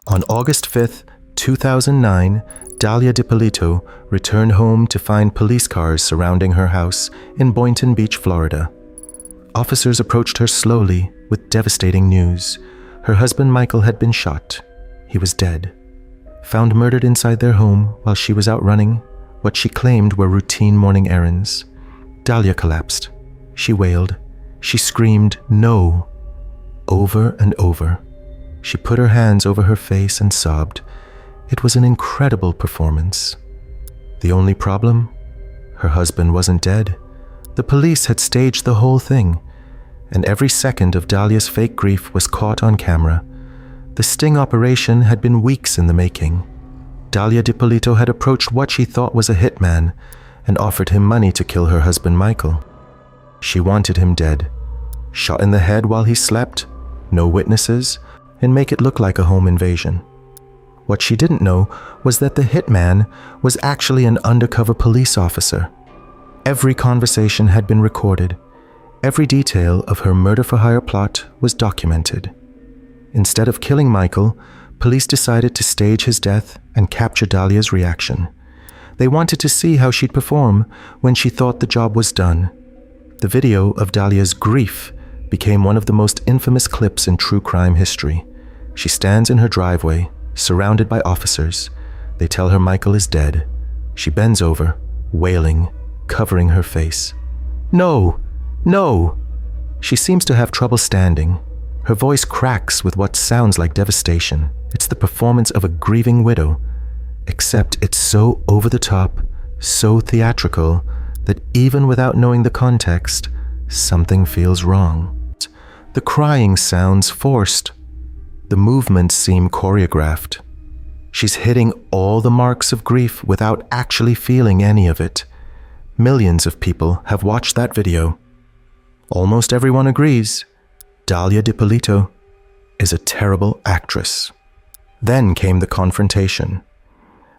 On August 5th, 2009, Dalia Dippolito returned home to find police cars surrounding her house in Boynton Beach, Florida. Officers approached her slowly with devastating news. Her husband Michael had been shot. He was dead. Found murdered inside their home while she was out running what she claimed were routine morning errands. Dalia collapsed. She wailed. She screamed, "No!" over and over. She put her hands over her face and sobbed. It was an incredible performance. The only problem? Her husband wasn't dead. The police had staged the whole thing, and every second of Dalia's fake grief was caught on camera. The sting operation had been weeks in the making. Dalia Dippolito had approached what she thought was a hitman and offered him money to kill her husband Michael. She wanted him dead, shot in the head while he slept, no witnesses, and make it look like a home invasion. What she didn't know was that the hitman was actually an undercover police officer. Every conversation had been recorded. Every detail of her murder-for-hire plot was documented. Instead of killing Michael, police decided to stage his death and capture Dalia's reaction. They wanted to see how she'd perform when she thought the job was done. The video of Dalia's grief became one of the most infamous clips in true crime history. She stands in her driveway, surrounded by officers. They tell her Michael is dead. She bends over, wailing, covering her face. "No! No!" She seems to have trouble standing. Her voice cracks with what sounds like devastation. It's the performance of a grieving widow, except it's so over the top, so theatrical, that even without knowing the context, something feels wrong. The crying sounds forced. The movements seem choreographed. She's hitting all the marks of grief without actually feeling any of it. Millions of people have watched that video. Almost everyone agrees. Dalia Dippolito is a terrible actress. Then came the confrontation.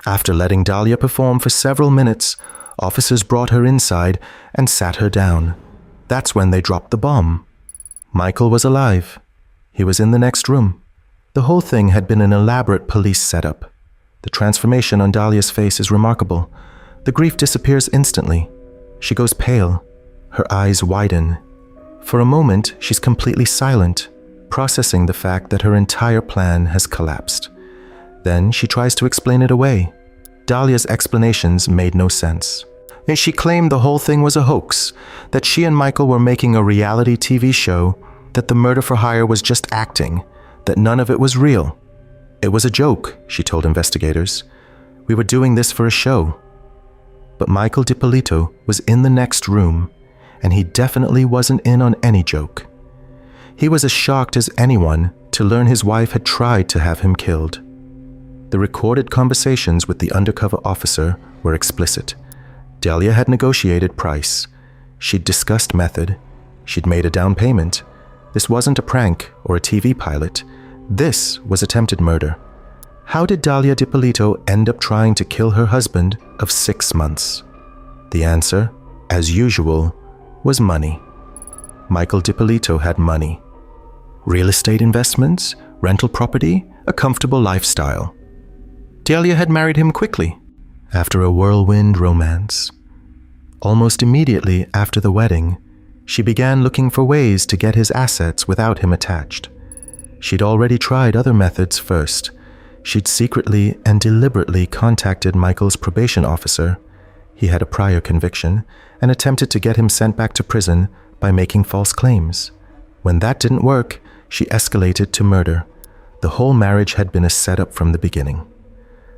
After letting Dalia perform for several minutes, officers brought her inside and sat her down. That's when they dropped the bomb. Michael was alive. He was in the next room. The whole thing had been an elaborate police setup. The transformation on Dalia's face is remarkable. The grief disappears instantly. She goes pale. Her eyes widen. For a moment, she's completely silent, processing the fact that her entire plan has collapsed. Then she tries to explain it away. Dalia's explanations made no sense. And she claimed the whole thing was a hoax, that she and Michael were making a reality TV show, that the murder for hire was just acting, that none of it was real. It was a joke, she told investigators. We were doing this for a show. But Michael Dippolito was in the next room, and he definitely wasn't in on any joke. He was as shocked as anyone to learn his wife had tried to have him killed. The recorded conversations with the undercover officer were explicit. Dalia had negotiated price. She'd discussed method. She'd made a down payment. This wasn't a prank or a TV pilot. This was attempted murder. How did Dalia Dippolito end up trying to kill her husband of 6 months? The answer, as usual, was money. Michael Dippolito had money. Real estate investments, rental property, a comfortable lifestyle. Dalia had married him quickly, after a whirlwind romance. Almost immediately after the wedding, she began looking for ways to get his assets without him attached. She'd already tried other methods first. She'd secretly and deliberately contacted Michael's probation officer. He had a prior conviction, and attempted to get him sent back to prison by making false claims. When that didn't work, she escalated to murder. The whole marriage had been a setup from the beginning.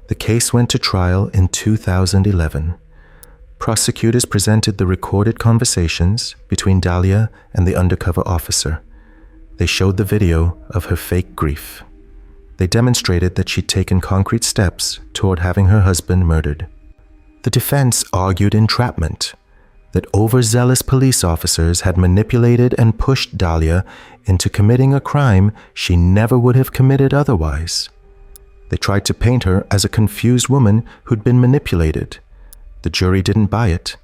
The case went to trial in 2011. Prosecutors presented the recorded conversations between Dalia and the undercover officer. They showed the video of her fake grief. They demonstrated that she'd taken concrete steps toward having her husband murdered. The defense argued entrapment, that overzealous police officers had manipulated and pushed Dalia into committing a crime she never would have committed otherwise. They tried to paint her as a confused woman who'd been manipulated. The jury didn't buy it.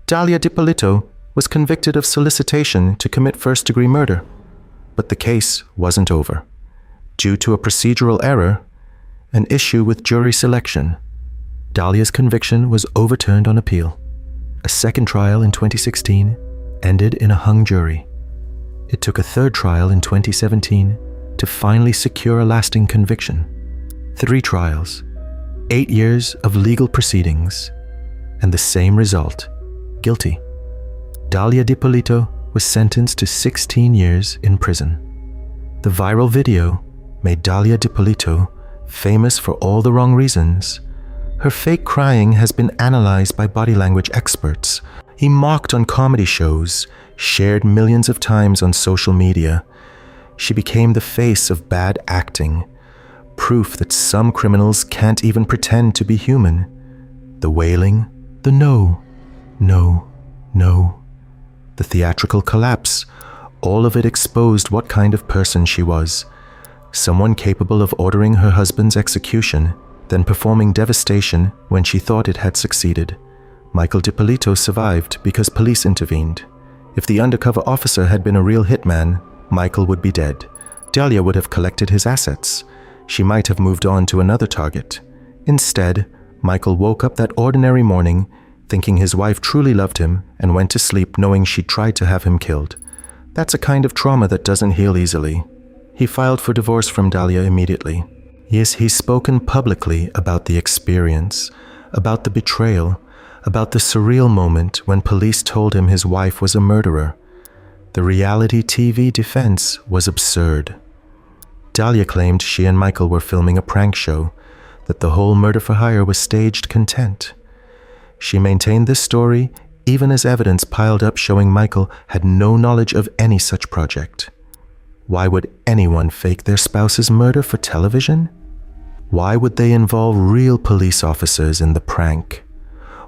Dalia Dippolito was convicted of solicitation to commit first-degree murder. But the case wasn't over. Due to a procedural error, an issue with jury selection. Dalia's conviction was overturned on appeal. A second trial in 2016 ended in a hung jury. It took a third trial in 2017 to finally secure a lasting conviction. 3 trials, 8 years of legal proceedings, and the same result: guilty. Dalia Dippolito was sentenced to 16 years in prison. The viral video made Dalia Dippolito famous for all the wrong reasons. Her fake crying has been analyzed by body language experts. He mocked on comedy shows, shared millions of times on social media. She became the face of bad acting, proof that some criminals can't even pretend to be human. The wailing, the no, no, no. The theatrical collapse, all of it exposed what kind of person she was. Someone capable of ordering her husband's execution, then performing devastation when she thought it had succeeded. Michael Dippolito survived because police intervened. If the undercover officer had been a real hitman, Michael would be dead. Dalia would have collected his assets. She might have moved on to another target. Instead, Michael woke up that ordinary morning, thinking his wife truly loved him, and went to sleep knowing she tried to have him killed. That's a kind of trauma that doesn't heal easily. He filed for divorce from Dalia immediately. Yes, he's spoken publicly about the experience, about the betrayal, about the surreal moment when police told him his wife was a murderer. The reality TV defense was absurd. Dalia claimed she and Michael were filming a prank show, that the whole murder for hire was staged content. She maintained this story even as evidence piled up showing Michael had no knowledge of any such project. Why would anyone fake their spouse's murder for television? Why would they involve real police officers in the prank?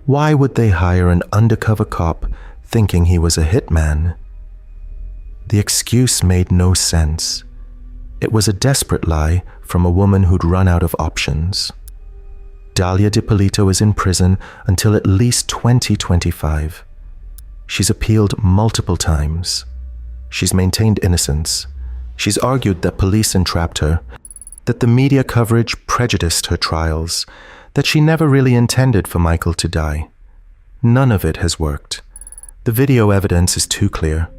Why would they hire an undercover cop thinking he was a hitman? The excuse made no sense. It was a desperate lie from a woman who'd run out of options. Dalia Dippolito is in prison until at least 2025. She's appealed multiple times. She's maintained innocence. She's argued that police entrapped her, that the media coverage prejudiced her trials, that she never really intended for Michael to die. None of it has worked. The video evidence is too clear.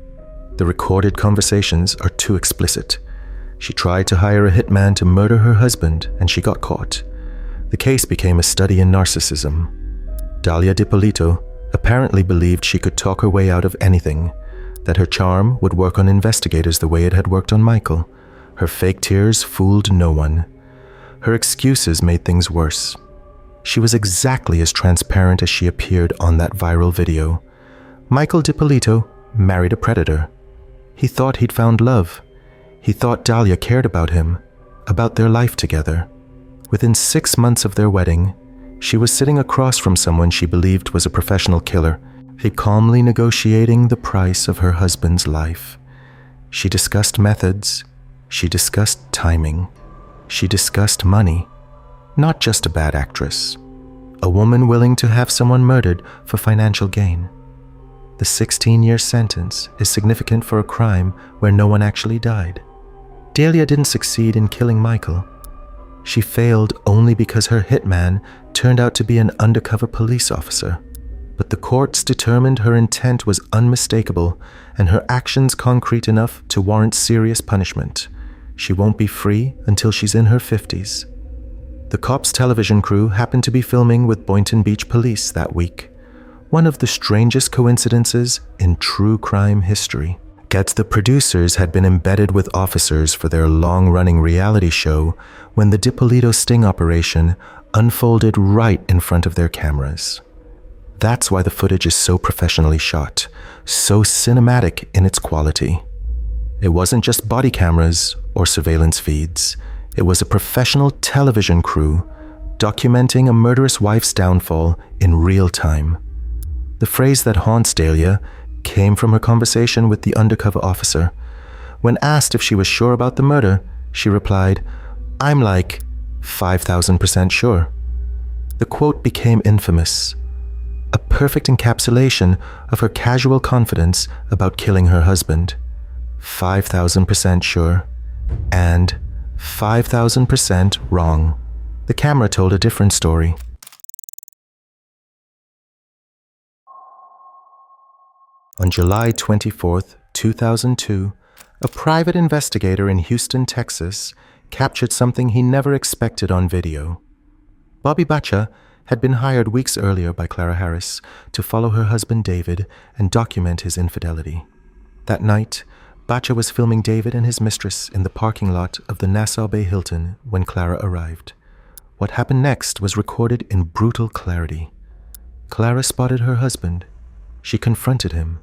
The recorded conversations are too explicit. She tried to hire a hitman to murder her husband, and she got caught. The case became a study in narcissism. Dalia Dippolito apparently believed she could talk her way out of anything, that her charm would work on investigators the way it had worked on Michael. Her fake tears fooled no one. Her excuses made things worse. She was exactly as transparent as she appeared on that viral video. Michael Dippolito married a predator. He thought he'd found love. He thought Dalia cared about him, about their life together. Within 6 months of their wedding, she was sitting across from someone she believed was a professional killer, calmly negotiating the price of her husband's life. She discussed methods. She discussed timing. She discussed money. Not just a bad actress. A woman willing to have someone murdered for financial gain. The 16-year sentence is significant for a crime where no one actually died. Dalia didn't succeed in killing Michael. She failed only because her hitman turned out to be an undercover police officer. But the courts determined her intent was unmistakable and her actions concrete enough to warrant serious punishment. She won't be free until she's in her 50s. The Cops television crew happened to be filming with Boynton Beach Police that week. One of the strangest coincidences in true crime history. Gets the producers had been embedded with officers for their long-running reality show when the Dippolito sting operation unfolded right in front of their cameras. That's why the footage is so professionally shot, so cinematic in its quality. It wasn't just body cameras or surveillance feeds. It was a professional television crew documenting a murderous wife's downfall in real time. The phrase that haunts Dalia came from her conversation with the undercover officer. When asked if she was sure about the murder, she replied, "I'm like 5,000% sure." The quote became infamous, a perfect encapsulation of her casual confidence about killing her husband. 5,000% sure and 5,000% wrong. The camera told a different story. On July 24, 2002, a private investigator in Houston, Texas, captured something he never expected on video. Bobby Bacha had been hired weeks earlier by Clara Harris to follow her husband David and document his infidelity. That night, Bacha was filming David and his mistress in the parking lot of the Nassau Bay Hilton when Clara arrived. What happened next was recorded in brutal clarity. Clara spotted her husband. She confronted him.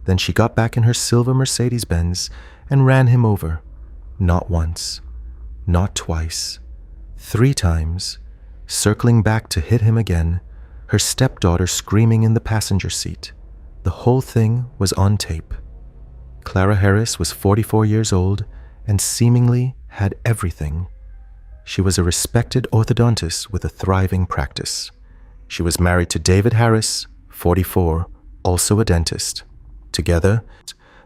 Then she got back in her silver Mercedes-Benz and ran him over. Not once, not twice, 3 times, circling back to hit him again, her stepdaughter screaming in the passenger seat. The whole thing was on tape. Clara Harris was 44 years old and seemingly had everything. She was a respected orthodontist with a thriving practice. She was married to David Harris, 44, also a dentist. Together,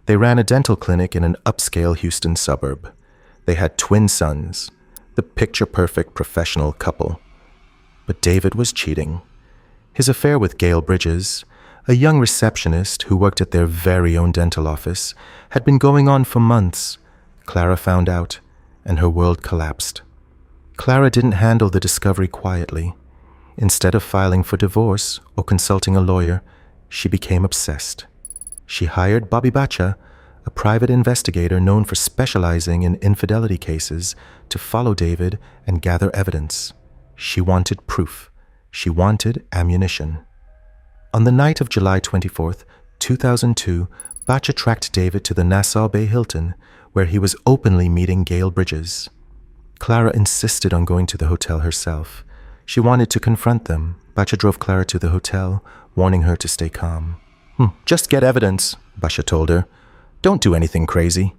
they ran a dental clinic in an upscale Houston suburb. They had twin sons, the picture-perfect professional couple. But David was cheating. His affair with Gail Bridges, a young receptionist who worked at their very own dental office, had been going on for months. Clara found out, and her world collapsed. Clara didn't handle the discovery quietly. Instead of filing for divorce or consulting a lawyer, she became obsessed. She hired Bobby Bacha, a private investigator known for specializing in infidelity cases, to follow David and gather evidence. She wanted proof. She wanted ammunition. On the night of July 24, 2002, Bacha tracked David to the Nassau Bay Hilton, where he was openly meeting Gail Bridges. Clara insisted on going to the hotel herself. She wanted to confront them. Bacha drove Clara to the hotel, warning her to stay calm. Just get evidence, Bacha told her. Don't do anything crazy.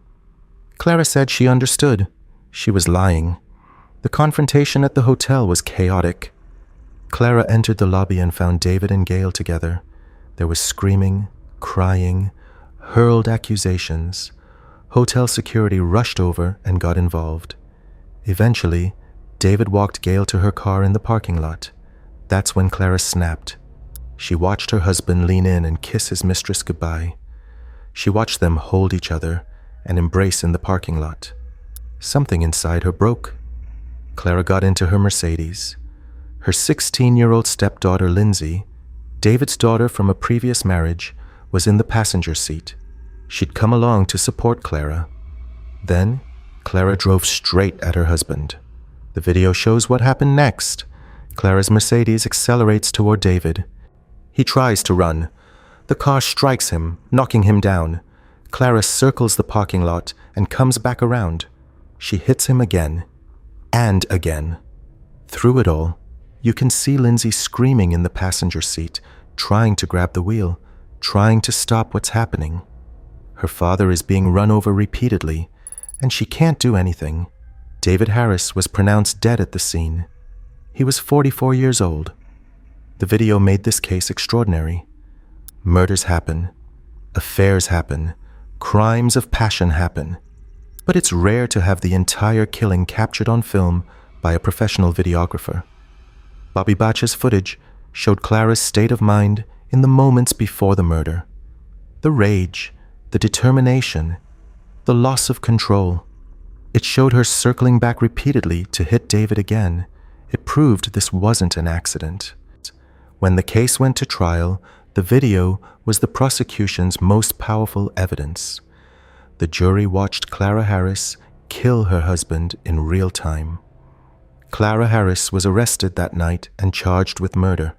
Clara said she understood. She was lying. The confrontation at the hotel was chaotic. Clara entered the lobby and found David and Gail together. There was screaming, crying, hurled accusations. Hotel security rushed over and got involved. Eventually, David walked Gail to her car in the parking lot. That's when Clara snapped. She watched her husband lean in and kiss his mistress goodbye. She watched them hold each other and embrace in the parking lot. Something inside her broke. Clara got into her Mercedes. Her 16-year-old stepdaughter, Lindsay, David's daughter from a previous marriage, was in the passenger seat. She'd come along to support Clara. Then, Clara drove straight at her husband. The video shows what happened next. Clara's Mercedes accelerates toward David. He tries to run. The car strikes him, knocking him down. Clara circles the parking lot and comes back around. She hits him again. And again. Through it all, you can see Lindsay screaming in the passenger seat, trying to grab the wheel, trying to stop what's happening. Her father is being run over repeatedly, and she can't do anything. David Harris was pronounced dead at the scene. He was 44 years old. The video made this case extraordinary. Murders happen. Affairs happen. Crimes of passion happen. But it's rare to have the entire killing captured on film by a professional videographer. Bobby Bacha's footage showed Clara's state of mind in the moments before the murder. The rage, the determination, the loss of control. It showed her circling back repeatedly to hit David again. It proved this wasn't an accident. When the case went to trial, the video was the prosecution's most powerful evidence. The jury watched Clara Harris kill her husband in real time. Clara Harris was arrested that night and charged with murder.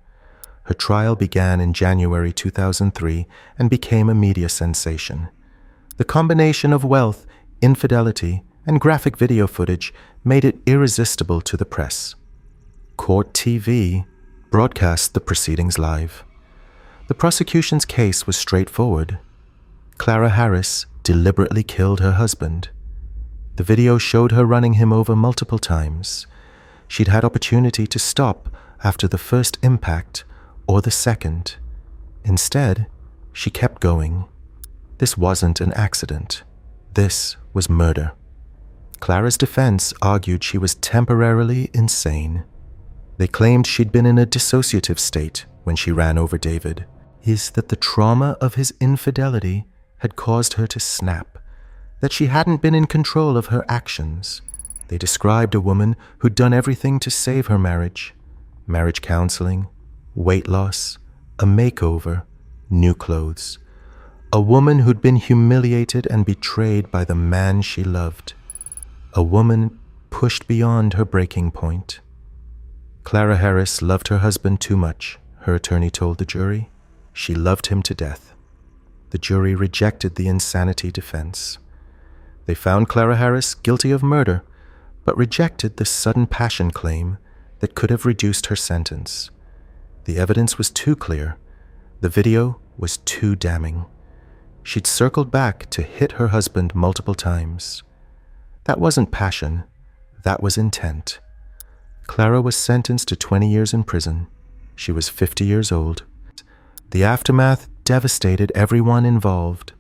Her trial began in January 2003 and became a media sensation. The combination of wealth, infidelity, and graphic video footage made it irresistible to the press. Court TV broadcast the proceedings live. The prosecution's case was straightforward. Clara Harris deliberately killed her husband. The video showed her running him over multiple times. She'd had opportunity to stop after the first impact or the second. Instead, she kept going. This wasn't an accident. This was murder. Clara's defense argued she was temporarily insane. They claimed she'd been in a dissociative state when she ran over David. Is that the trauma of his infidelity had caused her to snap, that she hadn't been in control of her actions. They described a woman who'd done everything to save her marriage counseling, weight loss, a makeover, new clothes. A woman who'd been humiliated and betrayed by the man she loved. A woman pushed beyond her breaking point. Clara Harris loved her husband too much, her attorney told the jury. She loved him to death. The jury rejected the insanity defense. They found Clara Harris guilty of murder, but rejected the sudden passion claim that could have reduced her sentence. The evidence was too clear. The video was too damning. She'd circled back to hit her husband multiple times. That wasn't passion. That was intent. Clara was sentenced to 20 years in prison. She was 50 years old. The aftermath devastated everyone involved.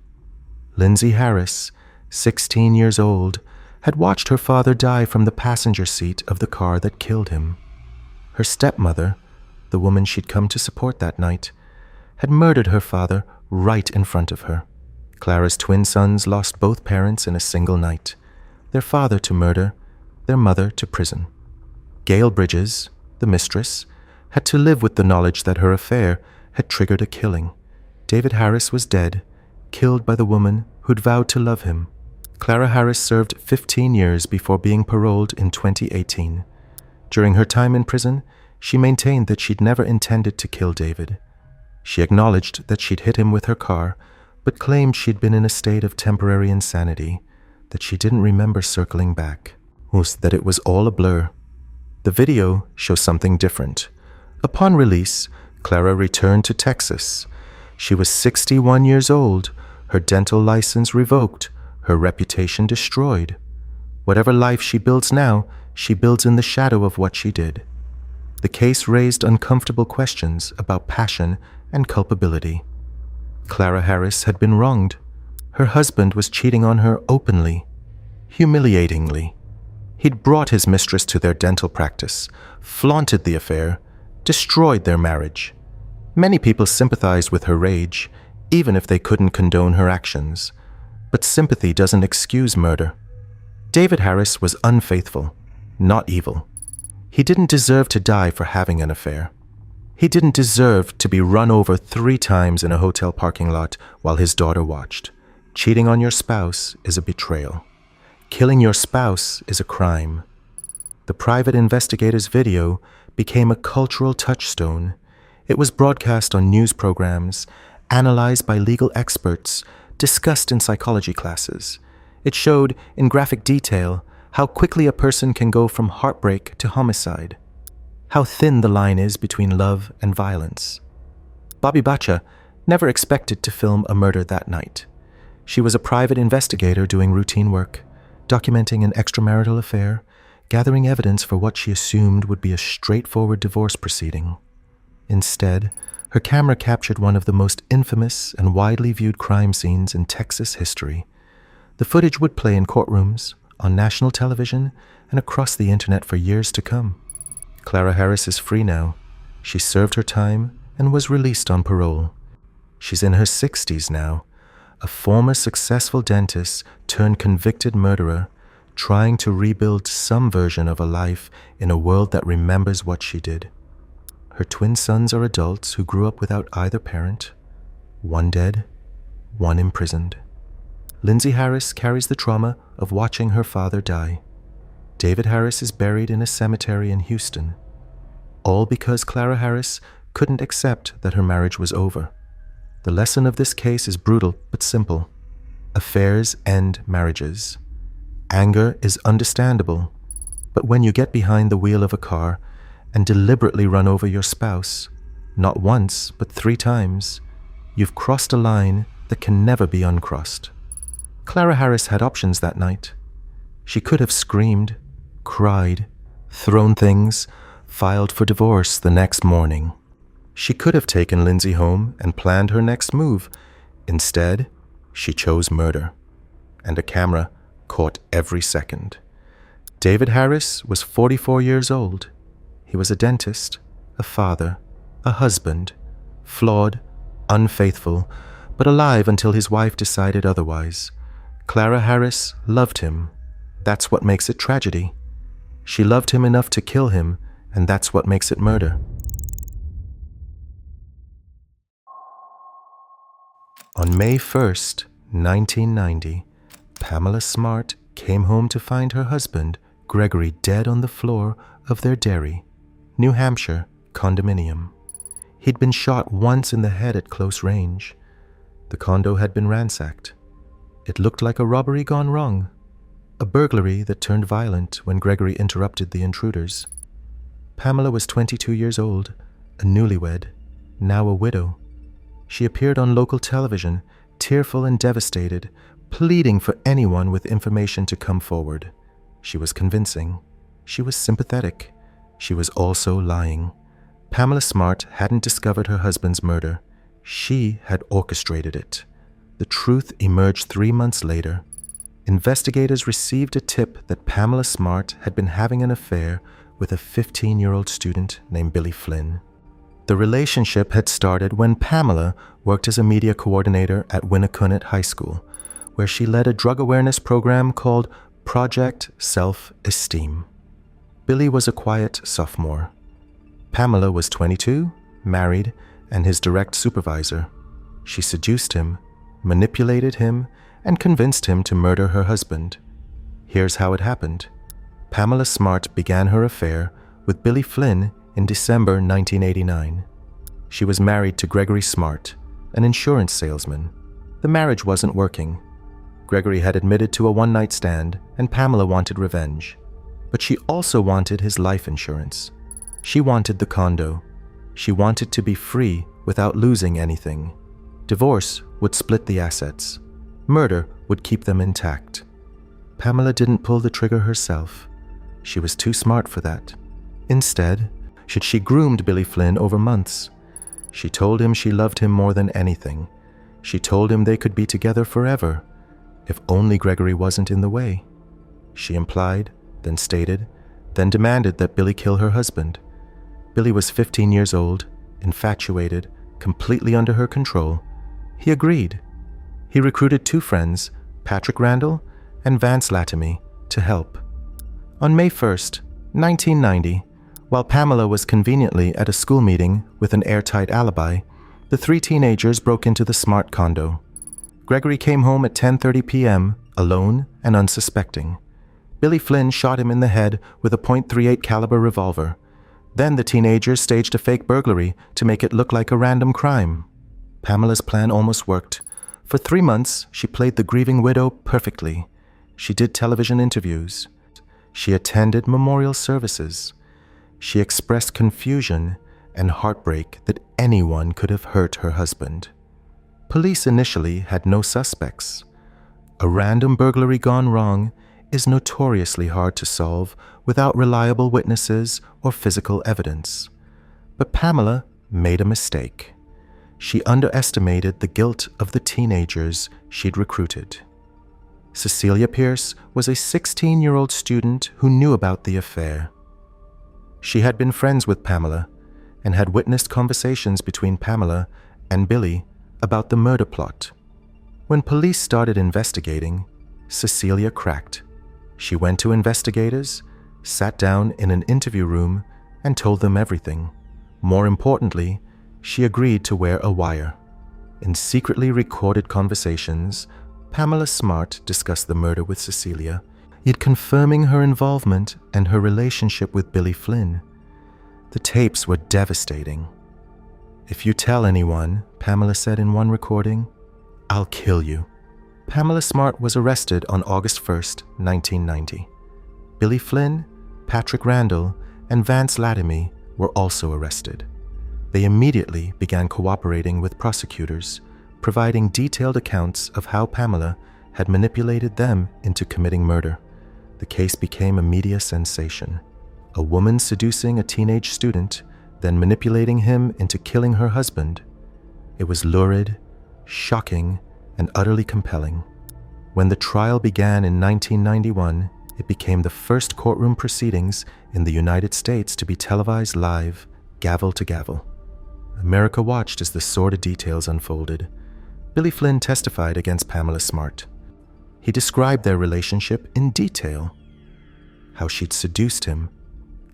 Lindsay Harris, 16 years old, had watched her father die from the passenger seat of the car that killed him. Her stepmother, the woman she'd come to support that night, had murdered her father right in front of her. Clara's twin sons lost both parents in a single night, their father to murder, their mother to prison. Gail Bridges, the mistress, had to live with the knowledge that her affair had triggered a killing. David Harris was dead, killed by the woman who'd vowed to love him. Clara Harris served 15 years before being paroled in 2018. During her time in prison, she maintained that she'd never intended to kill David. She acknowledged that she'd hit him with her car, but claimed she'd been in a state of temporary insanity, that she didn't remember circling back, that it was all a blur. The video shows something different. Upon release, Clara returned to Texas. She was 61 years old, her dental license revoked, her reputation destroyed. Whatever life she builds now, she builds in the shadow of what she did. The case raised uncomfortable questions about passion and culpability. Clara Harris had been wronged. Her husband was cheating on her openly, humiliatingly. He'd brought his mistress to their dental practice, flaunted the affair, destroyed their marriage. Many people sympathized with her rage, even if they couldn't condone her actions. But sympathy doesn't excuse murder. David Harris was unfaithful, not evil. He didn't deserve to die for having an affair. He didn't deserve to be run over 3 times in a hotel parking lot while his daughter watched. Cheating on your spouse is a betrayal. Killing your spouse is a crime. The private investigator's video became a cultural touchstone. It was broadcast on news programs, analyzed by legal experts, discussed in psychology classes. It showed, in graphic detail, how quickly a person can go from heartbreak to homicide, how thin the line is between love and violence. Bobby Bacha never expected to film a murder that night. She was a private investigator doing routine work, documenting an extramarital affair, gathering evidence for what she assumed would be a straightforward divorce proceeding. Instead, her camera captured one of the most infamous and widely viewed crime scenes in Texas history. The footage would play in courtrooms, on national television, and across the internet for years to come. Clara Harris is free now. She served her time and was released on parole. She's in her 60s now, a former successful dentist turned convicted murderer, trying to rebuild some version of a life in a world that remembers what she did. Her twin sons are adults who grew up without either parent, one dead, one imprisoned. Lindsay Harris carries the trauma of watching her father die. David Harris is buried in a cemetery in Houston, all because Clara Harris couldn't accept that her marriage was over. The lesson of this case is brutal but simple. Affairs end marriages. Anger is understandable, but when you get behind the wheel of a car and deliberately run over your spouse, not once but 3 times, you've crossed a line that can never be uncrossed. Clara Harris had options that night. She could have screamed, cried, thrown things, filed for divorce the next morning. She could have taken Lindsay home and planned her next move. Instead, she chose murder, and a camera caught every second. David Harris was 44 years old. He was a dentist, a father, a husband, flawed, unfaithful, but alive until his wife decided otherwise. Clara Harris loved him. That's what makes it tragedy. She loved him enough to kill him, and that's what makes it murder. On May 1st, 1990, Pamela Smart came home to find her husband, Gregory, dead on the floor of their Derry, New Hampshire condominium. He'd been shot once in the head at close range. The condo had been ransacked. It looked like a robbery gone wrong, a burglary that turned violent when Gregory interrupted the intruders. Pamela was 22 years old, a newlywed, now a widow. She appeared on local television, tearful and devastated, pleading for anyone with information to come forward. She was convincing. She was sympathetic. She was also lying. Pamela Smart hadn't discovered her husband's murder. She had orchestrated it. The truth emerged 3 months later. Investigators received a tip that Pamela Smart had been having an affair with a 15-year-old student named Billy Flynn. The relationship had started when Pamela worked as a media coordinator at Winnacunnet High School, where she led a drug awareness program called Project Self-Esteem. Billy was a quiet sophomore. Pamela was 22, married, and his direct supervisor. She seduced him, manipulated him, and convinced him to murder her husband. Here's how it happened. Pamela Smart began her affair with Billy Flynn in December 1989. She was married to Gregory Smart, an insurance salesman. The marriage wasn't working. Gregory had admitted to a one-night stand, and Pamela wanted revenge. But she also wanted his life insurance. She wanted the condo. She wanted to be free without losing anything. Divorce would split the assets. Murder would keep them intact. Pamela didn't pull the trigger herself. She was too smart for that. Instead, she groomed Billy Flynn over months. She told him she loved him more than anything. She told him they could be together forever, if only Gregory wasn't in the way. She implied, then stated, then demanded that Billy kill her husband. Billy was 15 years old, infatuated, completely under her control. He agreed. He recruited 2 friends, Patrick Randall and Vance Latomy, to help. On May 1st, 1990, while Pamela was conveniently at a school meeting with an airtight alibi, the 3 teenagers broke into the Smart condo. Gregory came home at 10:30 p.m., alone and unsuspecting. Billy Flynn shot him in the head with a .38 caliber revolver. Then the teenagers staged a fake burglary to make it look like a random crime. Pamela's plan almost worked. For 3 months, she played the grieving widow perfectly. She did television interviews. She attended memorial services. She expressed confusion and heartbreak that anyone could have hurt her husband. Police initially had no suspects. A random burglary gone wrong is notoriously hard to solve without reliable witnesses or physical evidence. But Pamela made a mistake. She underestimated the guilt of the teenagers she'd recruited. Cecilia Pierce was a 16-year-old student who knew about the affair. She had been friends with Pamela and had witnessed conversations between Pamela and Billy about the murder plot. When police started investigating, Cecilia cracked. She went to investigators, sat down in an interview room, and told them everything. More importantly, she agreed to wear a wire. In secretly recorded conversations, Pamela Smart discussed the murder with Cecilia, yet confirming her involvement and her relationship with Billy Flynn. The tapes were devastating. "If you tell anyone," Pamela said in one recording, "I'll kill you." Pamela Smart was arrested on August 1st, 1990. Billy Flynn, Patrick Randall, and Vance Latomy were also arrested. They immediately began cooperating with prosecutors, providing detailed accounts of how Pamela had manipulated them into committing murder. The case became a media sensation. A woman seducing a teenage student, then manipulating him into killing her husband. It was lurid, shocking, and utterly compelling. When the trial began in 1991, It became the first courtroom proceedings in the United States to be televised live, gavel to gavel. America watched as the sordid details unfolded. Billy Flynn testified against Pamela Smart. He described their relationship in detail. How she'd seduced him,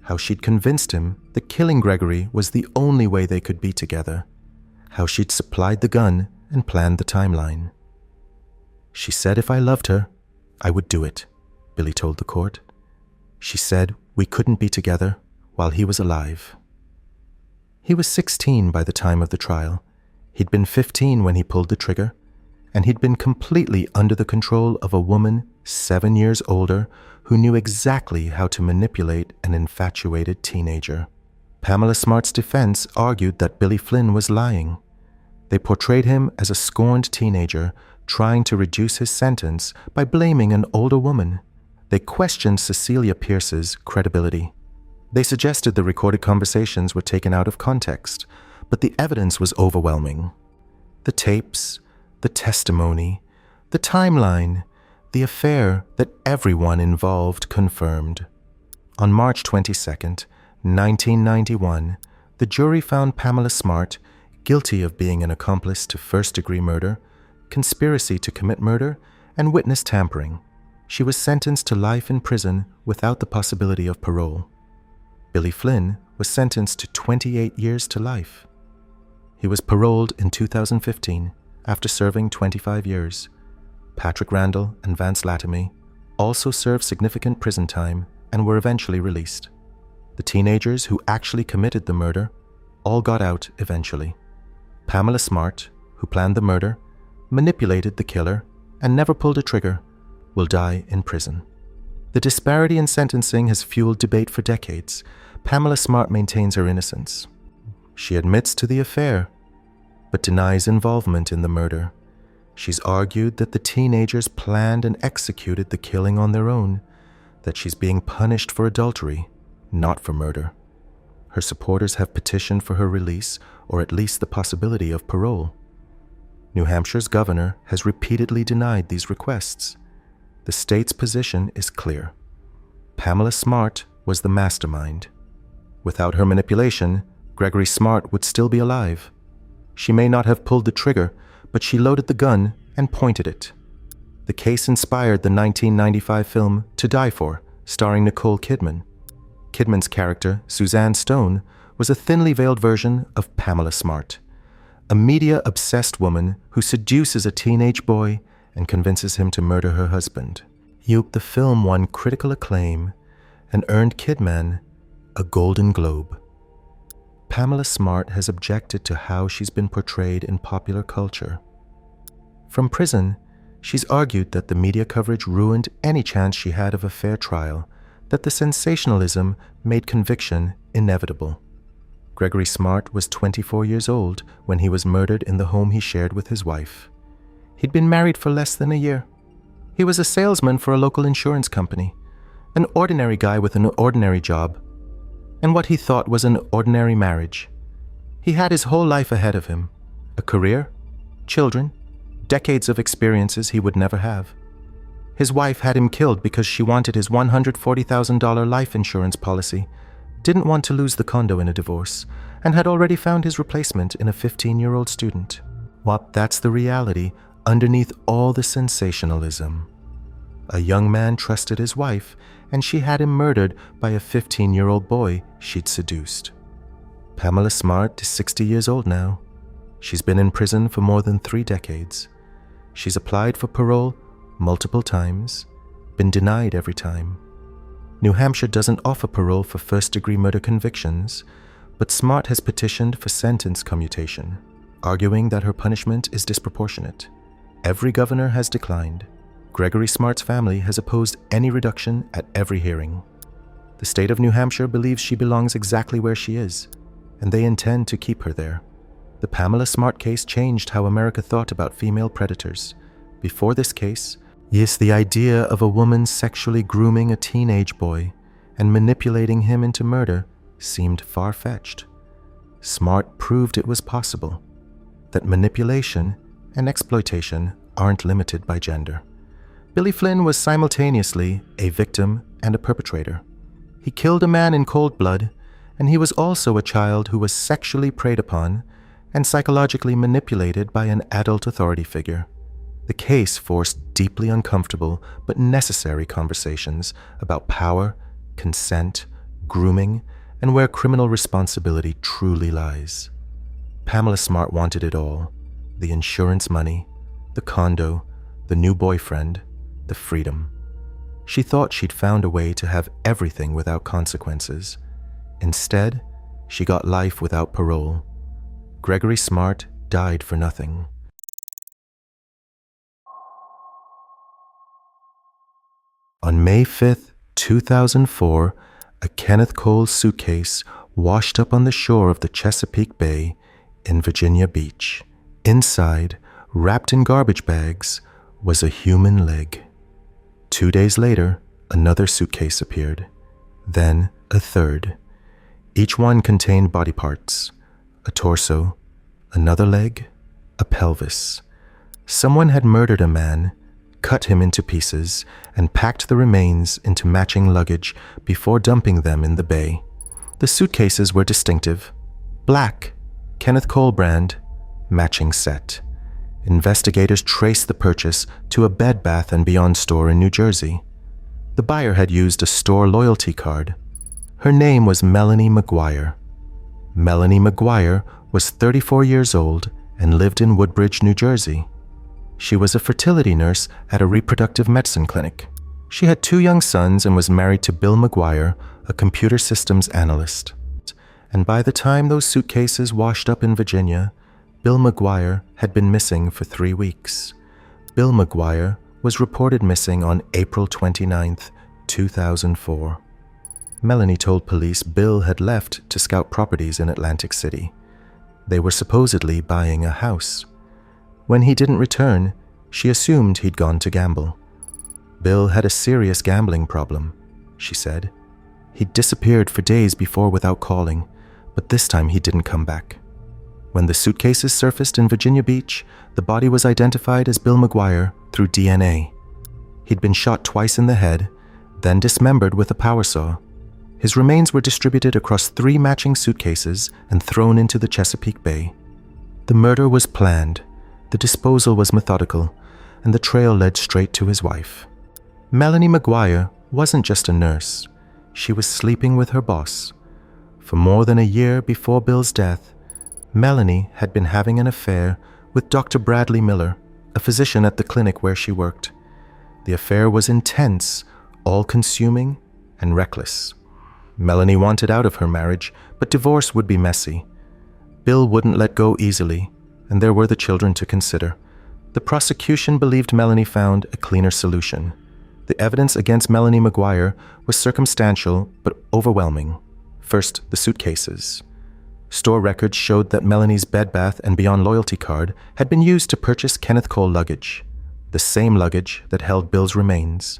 how she'd convinced him that killing Gregory was the only way they could be together, how she'd supplied the gun and planned the timeline. She said if I loved her, I would do it, Billy told the court. She said we couldn't be together while he was alive. He was 16 by the time of the trial. He'd been 15 when he pulled the trigger, and he'd been completely under the control of a woman 7 years older who knew exactly how to manipulate an infatuated teenager. Pamela Smart's defense argued that Billy Flynn was lying. They portrayed him as a scorned teenager trying to reduce his sentence by blaming an older woman. They questioned Cecilia Pierce's credibility. They suggested the recorded conversations were taken out of context, but the evidence was overwhelming. The tapes, the testimony, the timeline, the affair that everyone involved confirmed. On March 22nd, 1991, the jury found Pamela Smart guilty of being an accomplice to first-degree murder, conspiracy to commit murder, and witness tampering. She was sentenced to life in prison without the possibility of parole. Billy Flynn was sentenced to 28 years to life. He was paroled in 2015 after serving 25 years. Patrick Randall and Vance Latomy also served significant prison time and were eventually released. The teenagers who actually committed the murder all got out eventually. Pamela Smart, who planned the murder, manipulated the killer, and never pulled a trigger, will die in prison. The disparity in sentencing has fueled debate for decades. Pamela Smart maintains her innocence. She admits to the affair, but denies involvement in the murder. She's argued that the teenagers planned and executed the killing on their own, that she's being punished for adultery, not for murder. Her supporters have petitioned for her release or at least the possibility of parole. New Hampshire's governor has repeatedly denied these requests. The state's position is clear. Pamela Smart was the mastermind. Without her manipulation, Gregory Smart would still be alive. She may not have pulled the trigger, but she loaded the gun and pointed it. The case inspired the 1995 film To Die For, starring Nicole Kidman. Kidman's character, Suzanne Stone, was a thinly veiled version of Pamela Smart, a media-obsessed woman who seduces a teenage boy and convinces him to murder her husband. The film won critical acclaim and earned Kidman a Golden Globe. Pamela Smart has objected to how she's been portrayed in popular culture. From prison, she's argued that the media coverage ruined any chance she had of a fair trial, that the sensationalism made conviction inevitable. Gregory Smart was 24 years old when he was murdered in the home he shared with his wife. He'd been married for less than a year. He was a salesman for a local insurance company, an ordinary guy with an ordinary job, and what he thought was an ordinary marriage. He had his whole life ahead of him, a career, children, decades of experiences he would never have. His wife had him killed because she wanted his $140,000 life insurance policy, didn't want to lose the condo in a divorce, and had already found his replacement in a 15-year-old student. That's the reality underneath all the sensationalism. A young man trusted his wife, and she had him murdered by a 15-year-old boy she'd seduced. Pamela Smart is 60 years old now. She's been in prison for more than 3 decades. She's applied for parole multiple times, been denied every time. New Hampshire doesn't offer parole for first-degree murder convictions, but Smart has petitioned for sentence commutation, arguing that her punishment is disproportionate. Every governor has declined. Gregory Smart's family has opposed any reduction at every hearing. The state of New Hampshire believes she belongs exactly where she is, and they intend to keep her there. The Pamela Smart case changed how America thought about female predators. Before this case, the idea of a woman sexually grooming a teenage boy and manipulating him into murder seemed far-fetched. Smart proved it was possible, that manipulation and exploitation aren't limited by gender. Billy Flynn was simultaneously a victim and a perpetrator. He killed a man in cold blood, and he was also a child who was sexually preyed upon and psychologically manipulated by an adult authority figure. The case forced deeply uncomfortable but necessary conversations about power, consent, grooming, and where criminal responsibility truly lies. Pamela Smart wanted it all: the insurance money, the condo, the new boyfriend, the freedom. She thought she'd found a way to have everything without consequences. Instead, she got life without parole. Gregory Smart died for nothing. On May 5th, 2004, a Kenneth Cole suitcase washed up on the shore of the Chesapeake Bay in Virginia Beach. Inside, wrapped in garbage bags, was a human leg. 2 days later, another suitcase appeared. Then a third. Each one contained body parts: a torso, another leg, a pelvis. Someone had murdered a man, cut him into pieces, and packed the remains into matching luggage before dumping them in the bay. The suitcases were distinctive: black, Kenneth Cole brand, matching set. Investigators traced the purchase to a Bed Bath & Beyond store in New Jersey. The buyer had used a store loyalty card. Her name was Melanie McGuire. Melanie McGuire was 34 years old and lived in Woodbridge, New Jersey. She was a fertility nurse at a reproductive medicine clinic. She had 2 young sons and was married to Bill McGuire, a computer systems analyst. And by the time those suitcases washed up in Virginia, Bill McGuire had been missing for 3 weeks. Bill McGuire was reported missing on April 29, 2004. Melanie told police Bill had left to scout properties in Atlantic City. They were supposedly buying a house. When he didn't return, she assumed he'd gone to gamble. Bill had a serious gambling problem, she said. He'd disappeared for days before without calling, but this time he didn't come back. When the suitcases surfaced in Virginia Beach, the body was identified as Bill McGuire through DNA. He'd been shot twice in the head, then dismembered with a power saw. His remains were distributed across 3 matching suitcases and thrown into the Chesapeake Bay. The murder was planned, the disposal was methodical, and the trail led straight to his wife. Melanie McGuire wasn't just a nurse. She was sleeping with her boss. For more than a year before Bill's death, Melanie had been having an affair with Dr. Bradley Miller, a physician at the clinic where she worked. The affair was intense, all-consuming, and reckless. Melanie wanted out of her marriage, but divorce would be messy. Bill wouldn't let go easily, and there were the children to consider. The prosecution believed Melanie found a cleaner solution. The evidence against Melanie McGuire was circumstantial but overwhelming. First, the suitcases. Store records showed that Melanie's Bed Bath & Beyond loyalty card had been used to purchase Kenneth Cole luggage, the same luggage that held Bill's remains.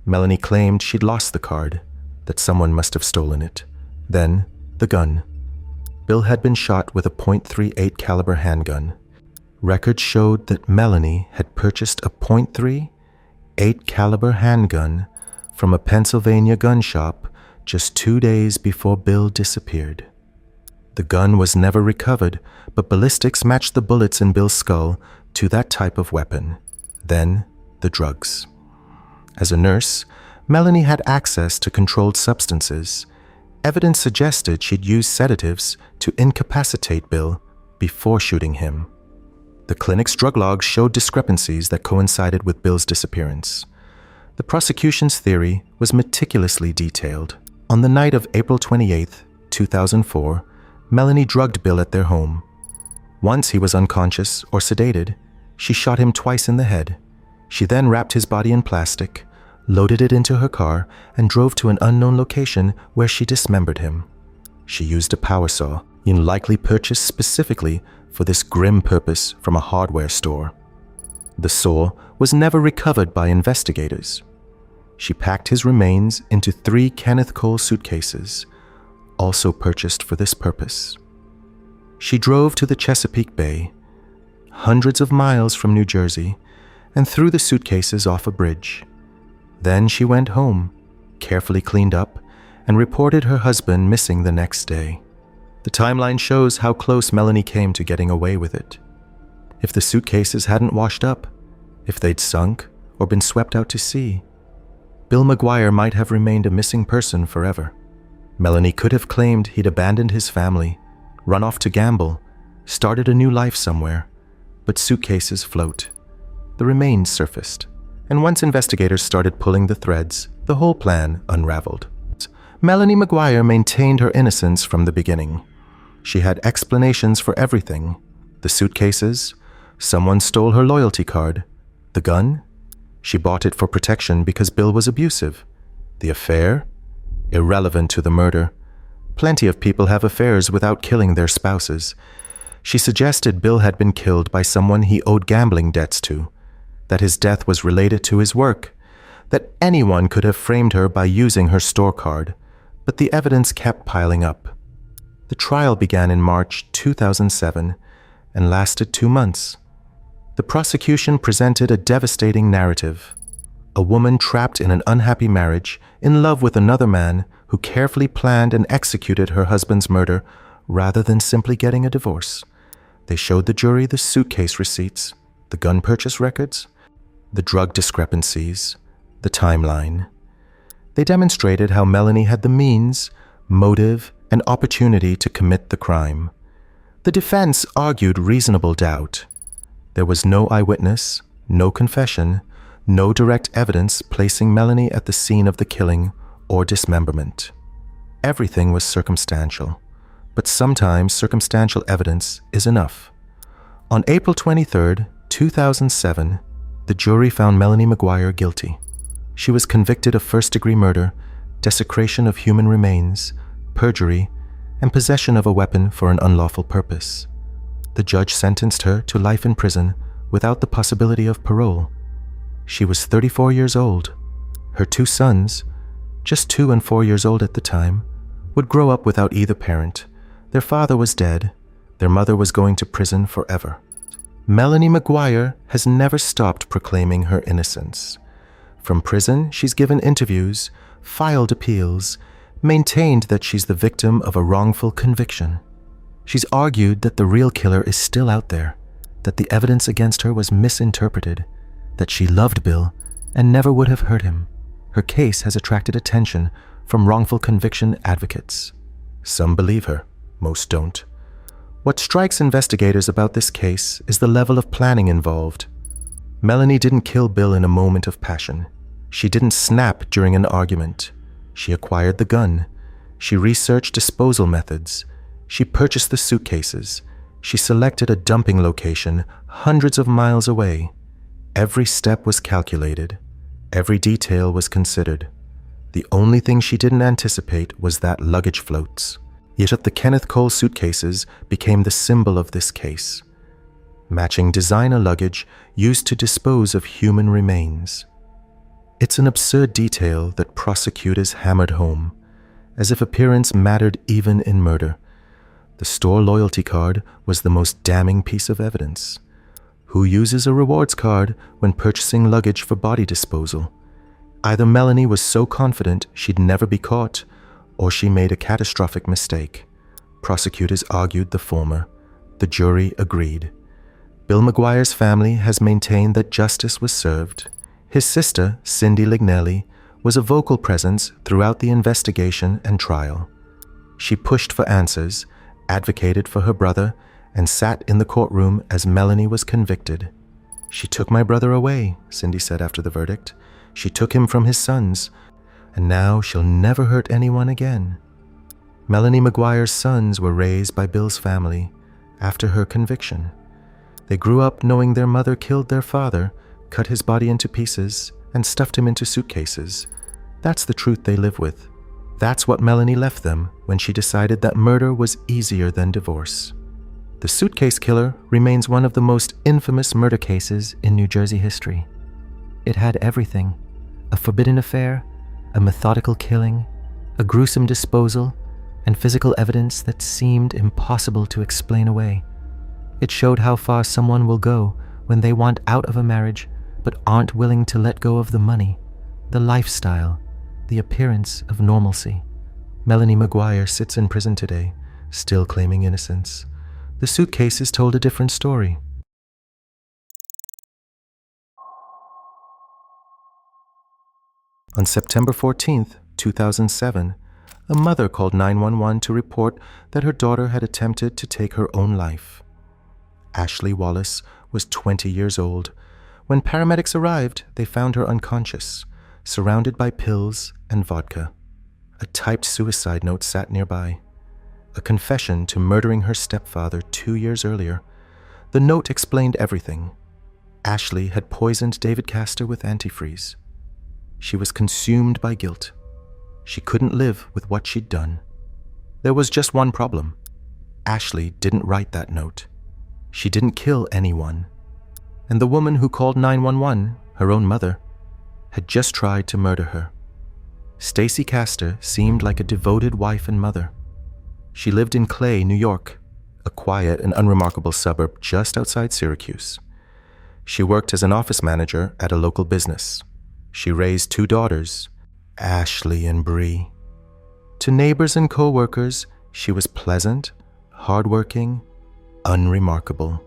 Melanie claimed she'd lost the card, that someone must have stolen it. Then, the gun. Bill had been shot with a .38 caliber handgun. Records showed that Melanie had purchased a .38 caliber handgun from a Pennsylvania gun shop just 2 days before Bill disappeared. The gun was never recovered, but ballistics matched the bullets in Bill's skull to that type of weapon. Then, the drugs. As a nurse, Melanie had access to controlled substances. Evidence suggested she'd used sedatives to incapacitate Bill before shooting him. The clinic's drug logs showed discrepancies that coincided with Bill's disappearance. The prosecution's theory was meticulously detailed. On the night of April 28, 2004, Melanie drugged Bill at their home. Once he was unconscious or sedated, she shot him twice in the head. She then wrapped his body in plastic, loaded it into her car, and drove to an unknown location where she dismembered him. She used a power saw, likely purchased specifically for this grim purpose from a hardware store. The saw was never recovered by investigators. She packed his remains into 3 Kenneth Cole suitcases, also purchased for this purpose. She drove to the Chesapeake Bay, hundreds of miles from New Jersey, and threw the suitcases off a bridge. Then she went home, carefully cleaned up, and reported her husband missing the next day. The timeline shows how close Melanie came to getting away with it. If the suitcases hadn't washed up, if they'd sunk or been swept out to sea, Bill McGuire might have remained a missing person forever. Melanie could have claimed he'd abandoned his family, run off to gamble, started a new life somewhere, but suitcases float. The remains surfaced, and once investigators started pulling the threads, the whole plan unraveled. Melanie McGuire maintained her innocence from the beginning. She had explanations for everything. The suitcases, someone stole her loyalty card. The gun, she bought it for protection because Bill was abusive. The affair, irrelevant to the murder. Plenty of people have affairs without killing their spouses. She suggested Bill had been killed by someone he owed gambling debts to, that his death was related to his work, that anyone could have framed her by using her store card, but the evidence kept piling up. The trial began in March 2007 and lasted 2 months. The prosecution presented a devastating narrative. A woman trapped in an unhappy marriage, in love with another man who carefully planned and executed her husband's murder rather than simply getting a divorce. They showed the jury the suitcase receipts, the gun purchase records, the drug discrepancies, the timeline. They demonstrated how Melanie had the means, motive, and opportunity to commit the crime. The defense argued reasonable doubt. There was no eyewitness, no confession, no direct evidence placing Melanie at the scene of the killing or dismemberment. Everything was circumstantial, but sometimes circumstantial evidence is enough. On April 23, 2007, the jury found Melanie McGuire guilty. She was convicted of first-degree murder, desecration of human remains, perjury, and possession of a weapon for an unlawful purpose. The judge sentenced her to life in prison without the possibility of parole. She was 34 years old. Her 2 sons, just 2 and 4 years old at the time, would grow up without either parent. Their father was dead. Their mother was going to prison forever. Melanie McGuire has never stopped proclaiming her innocence. From prison, she's given interviews, filed appeals, maintained that she's the victim of a wrongful conviction. She's argued that the real killer is still out there, that the evidence against her was misinterpreted, that she loved Bill and never would have hurt him. Her case has attracted attention from wrongful conviction advocates. Some believe her, most don't. What strikes investigators about this case is the level of planning involved. Melanie didn't kill Bill in a moment of passion. She didn't snap during an argument. She acquired the gun. She researched disposal methods. She purchased the suitcases. She selected a dumping location hundreds of miles away. Every step was calculated. Every detail was considered. The only thing she didn't anticipate was that luggage floats. Yet the Kenneth Cole suitcases became the symbol of this case, matching designer luggage used to dispose of human remains. It's an absurd detail that prosecutors hammered home, as if appearance mattered even in murder. The store loyalty card was the most damning piece of evidence. Who uses a rewards card when purchasing luggage for body disposal? Either Melanie was so confident she'd never be caught, or she made a catastrophic mistake. Prosecutors argued the former. The jury agreed. Bill McGuire's family has maintained that justice was served. His sister, Cindy Lignelli, was a vocal presence throughout the investigation and trial. She pushed for answers, advocated for her brother, and sat in the courtroom as Melanie was convicted. "She took my brother away," Cindy said after the verdict. "She took him from his sons, and now she'll never hurt anyone again." Melanie McGuire's sons were raised by Bill's family after her conviction. They grew up knowing their mother killed their father, cut his body into pieces, and stuffed him into suitcases. That's the truth they live with. That's what Melanie left them when she decided that murder was easier than divorce. The suitcase killer remains one of the most infamous murder cases in New Jersey history. It had everything: a forbidden affair, a methodical killing, a gruesome disposal, and physical evidence that seemed impossible to explain away. It showed how far someone will go when they want out of a marriage, but aren't willing to let go of the money, the lifestyle, the appearance of normalcy. Melanie Maguire sits in prison today, still claiming innocence. The suitcases told a different story. On September 14th, 2007, a mother called 911 to report that her daughter had attempted to take her own life. Ashley Wallace was 20 years old. When paramedics arrived, they found her unconscious, surrounded by pills and vodka. A typed suicide note sat nearby, a confession to murdering her stepfather 2 years earlier. The note explained everything. Ashley had poisoned David Castor with antifreeze. She was consumed by guilt. She couldn't live with what she'd done. There was just one problem. Ashley didn't write that note. She didn't kill anyone. And the woman who called 911, her own mother, had just tried to murder her. Stacy Castor seemed like a devoted wife and mother. She lived in Clay, New York, a quiet and unremarkable suburb just outside Syracuse. She worked as an office manager at a local business. She raised 2 daughters, Ashley and Bree. To neighbors and co-workers, she was pleasant, hardworking, unremarkable.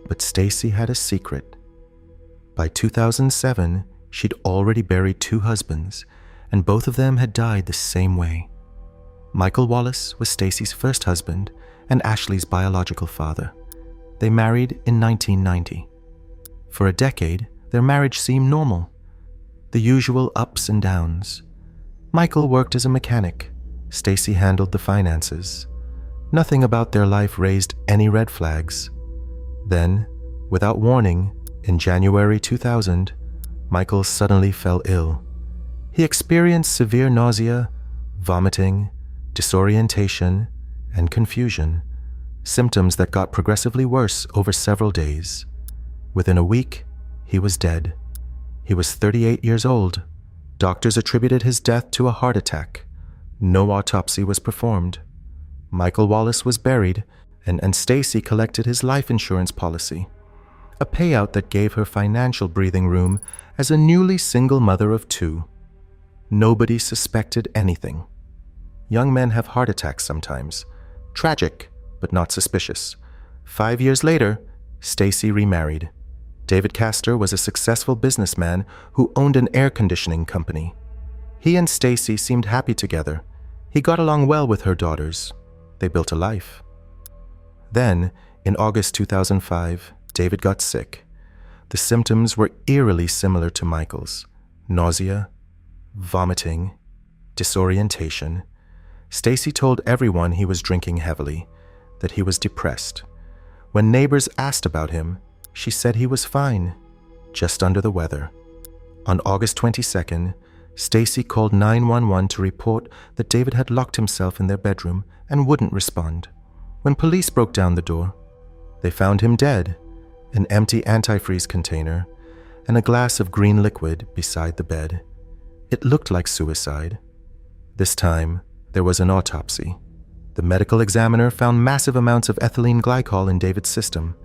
But Stacy had a secret. By 2007, she'd already buried 2 husbands, and both of them had died the same way. Michael Wallace was Stacy's first husband and Ashley's biological father. They married in 1990. For a decade, their marriage seemed normal. The usual ups and downs. Michael worked as a mechanic. Stacy handled the finances. Nothing about their life raised any red flags. Then, without warning, in January 2000, Michael suddenly fell ill. He experienced severe nausea, vomiting, disorientation, and confusion, symptoms that got progressively worse over several days. Within a week, he was dead. He was 38 years old. Doctors attributed his death to a heart attack. No autopsy was performed. Michael Wallace was buried, and Stacy collected his life insurance policy, a payout that gave her financial breathing room as a newly single mother of 2. Nobody suspected anything. Young men have heart attacks sometimes. Tragic, but not suspicious. 5 years later, Stacy remarried. David Castor was a successful businessman who owned an air conditioning company. He and Stacy seemed happy together. He got along well with her daughters. They built a life. Then, in August 2005, David got sick. The symptoms were eerily similar to Michael's: nausea, vomiting, disorientation. Stacy told everyone he was drinking heavily, that he was depressed. When neighbors asked about him, she said he was fine, just under the weather. On August 22nd, Stacy called 911 to report that David had locked himself in their bedroom and wouldn't respond. When police broke down the door, they found him dead, an empty antifreeze container, and a glass of green liquid beside the bed. It looked like suicide. This time, there was an autopsy. The medical examiner found massive amounts of ethylene glycol in David's system,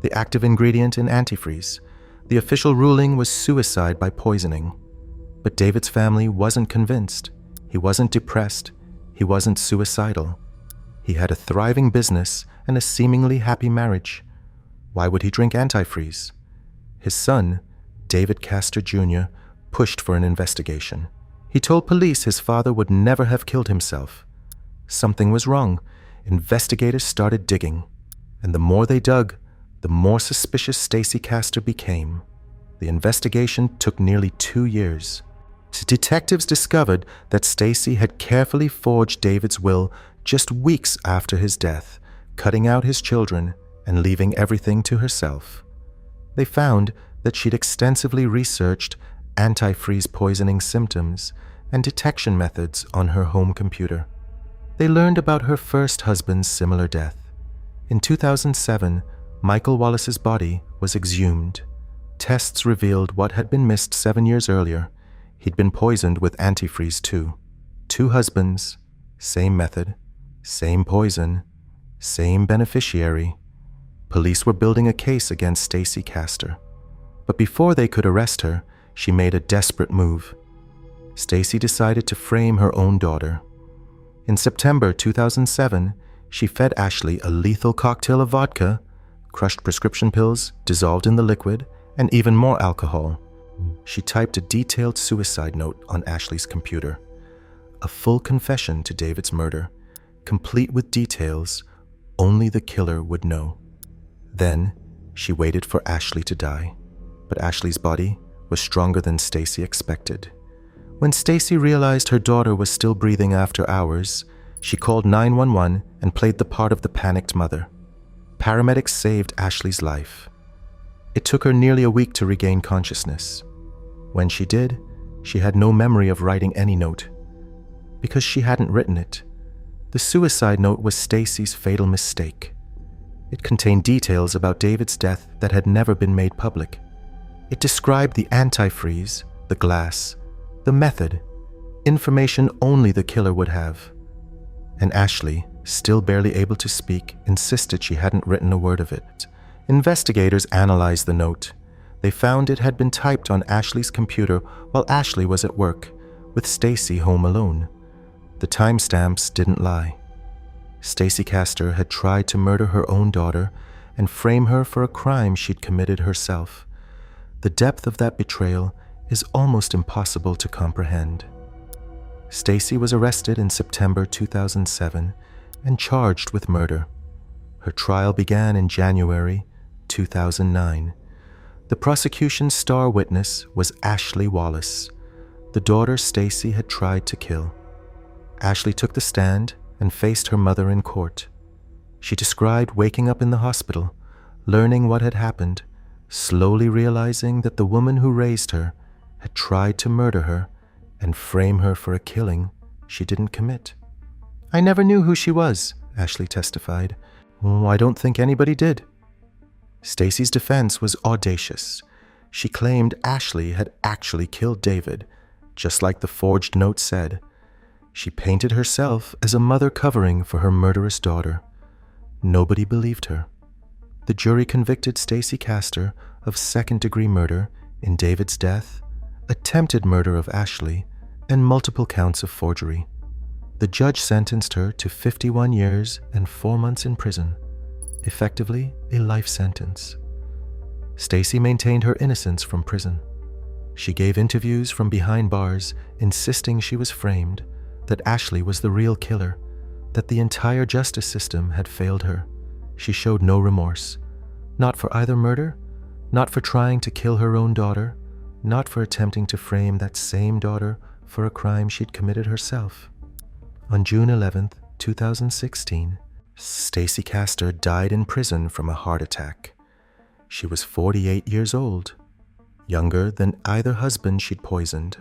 the active ingredient in antifreeze. The official ruling was suicide by poisoning. But David's family wasn't convinced. He wasn't depressed. He wasn't suicidal. He had a thriving business and a seemingly happy marriage. Why would he drink antifreeze? His son, David Castor Jr., pushed for an investigation. He told police his father would never have killed himself. Something was wrong. Investigators started digging. And the more they dug, the more suspicious Stacy Castor became. The investigation took nearly 2 years. Detectives discovered that Stacy had carefully forged David's will just weeks after his death, cutting out his children and leaving everything to herself. They found that she'd extensively researched antifreeze poisoning symptoms and detection methods on her home computer. They learned about her first husband's similar death. In 2007, Michael Wallace's body was exhumed. Tests revealed what had been missed 7 years earlier. He'd been poisoned with antifreeze too. 2 husbands, same method, same poison, same beneficiary. Police were building a case against Stacy Castor. But before they could arrest her, she made a desperate move. Stacy decided to frame her own daughter. In September 2007, she fed Ashley a lethal cocktail of vodka, crushed prescription pills dissolved in the liquid, and even more alcohol. She typed a detailed suicide note on Ashley's computer, a full confession to David's murder, complete with details only the killer would know. Then, she waited for Ashley to die, but Ashley's body was stronger than Stacy expected. When Stacy realized her daughter was still breathing after hours, she called 911 and played the part of the panicked mother. Paramedics saved Ashley's life. It took her nearly a week to regain consciousness. When she did, she had no memory of writing any note. Because she hadn't written it, the suicide note was Stacy's fatal mistake. It contained details about David's death that had never been made public. It described the antifreeze, the glass, the method, information only the killer would have. And Ashley, still barely able to speak, insisted she hadn't written a word of it. Investigators analyzed the note. They found it had been typed on Ashley's computer while Ashley was at work, with Stacy home alone. The timestamps didn't lie. Stacy Castor had tried to murder her own daughter and frame her for a crime she'd committed herself. The depth of that betrayal is almost impossible to comprehend. Stacy was arrested in September 2007 and charged with murder. Her trial began in January 2009. The prosecution's star witness was Ashley Wallace, the daughter Stacy had tried to kill. Ashley took the stand and faced her mother in court. She described waking up in the hospital, learning what had happened, slowly realizing that the woman who raised her had tried to murder her and frame her for a killing she didn't commit. "I never knew who she was," Ashley testified. "I don't think anybody did." Stacy's defense was audacious. She claimed Ashley had actually killed David, just like the forged note said. She painted herself as a mother covering for her murderous daughter. Nobody believed her. The jury convicted Stacy Castor of second-degree murder in David's death, attempted murder of Ashley, and multiple counts of forgery. The judge sentenced her to 51 years and 4 months in prison, effectively a life sentence. Stacy maintained her innocence from prison. She gave interviews from behind bars, insisting she was framed, that Ashley was the real killer, that the entire justice system had failed her. She showed no remorse, not for either murder, not for trying to kill her own daughter, not for attempting to frame that same daughter for a crime she'd committed herself. On June 11, 2016, Stacy Castor died in prison from a heart attack. She was 48 years old, younger than either husband she'd poisoned.